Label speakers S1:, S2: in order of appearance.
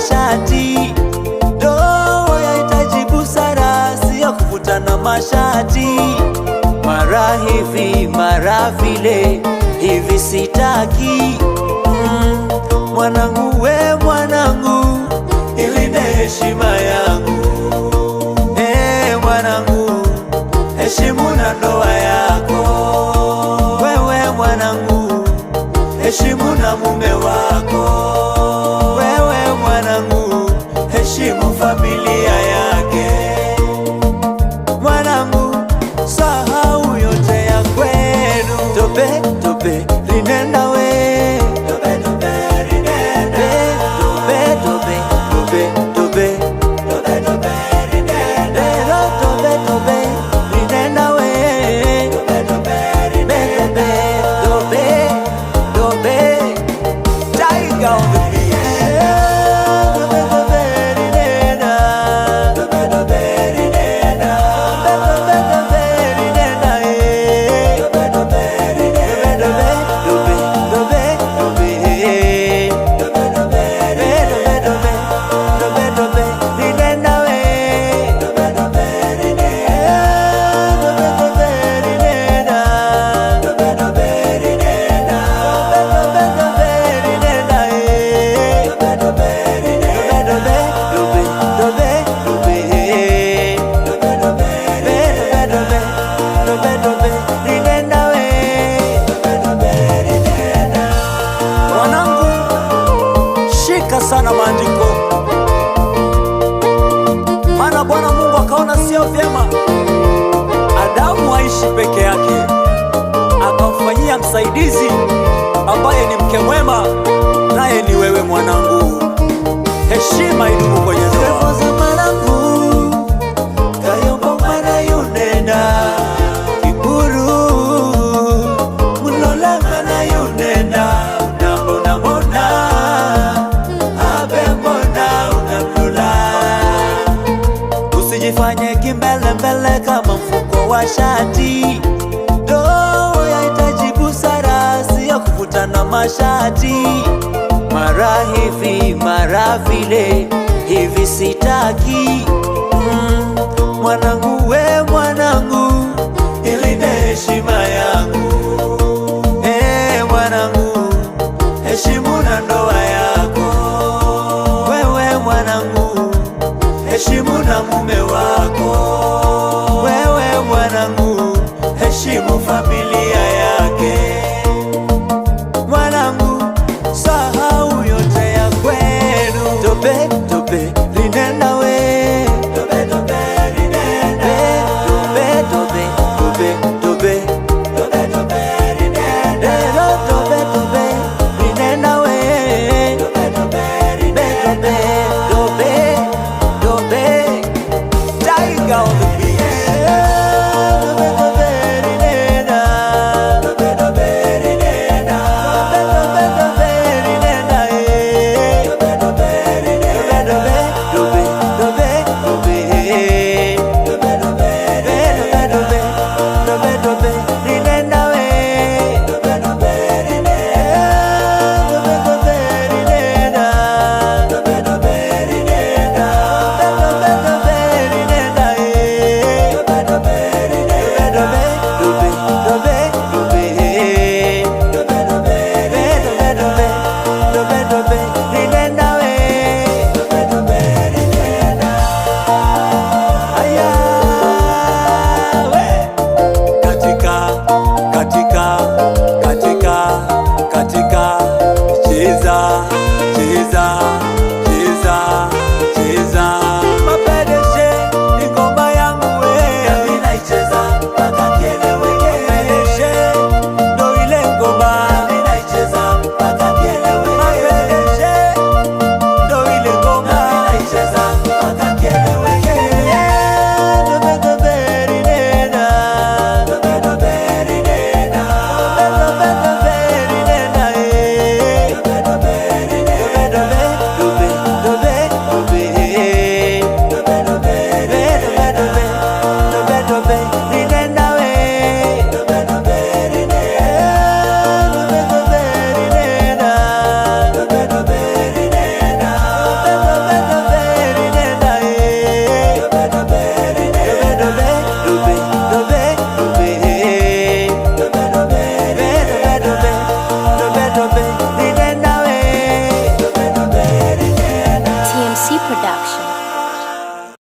S1: mashati. Ndoa yahitaji busara, sio kuvutana mashati. Mara hivi mara vile, hivi sitaki. Mwanangu we mwanangu, ilinde heshima yangu. Mwanangu, heshimu na ndoa yako. Wewe mwanangu, heshimu na mume wako. Wewe mwanangu, heshimu familia yake. Mwanangu, sahau yote ya kwenu. Tobe tobe rinenda we, tobe tobe rinenda, tobe tobe tobe tobe tobe tobe rinenda, tobe tobe rinenda we, tobe tobe rinenda, tobe tobe tiger on the beat. Tobe tobe rinenda, tobe tobe rinenda, tobe tobe rinenda, tobe tobe rinenda, tobe tobe tobe tobe tobe tobe tobe rinenda we, tobe tobe rinenda, tobe tobe rinenda, tobe tobe rinenda, tobe tobe rinenda, tobe tobe rinenda, tobe tobe tobe tobe tobe rinenda we, tobe tobe rinenda. Wanangu, shika sana maandiko, maana Bwana Mungu akaona sio vyema Adamu aishi peke yake, akamfanyia msaidizi ambaye ni mke mwema, naye ni wewe mwanangu. Heshima idumu kwenye ndoa. Kayombo mwana yunena kiburu, mulola mwana yunena unambona mbona, abe mbona unamlola. Usijifanye kimbele mbele kama mfuko wa shati. Ndoa yahitaji busara, sio kuvutana mashati. Mara hivi mara vile, hivi sitaki. Mwanangu we mwanangu, ilinde heshima yangu. Mwanangu, heshimu na ndoa yako. Wewe mwanangu, heshimu na mume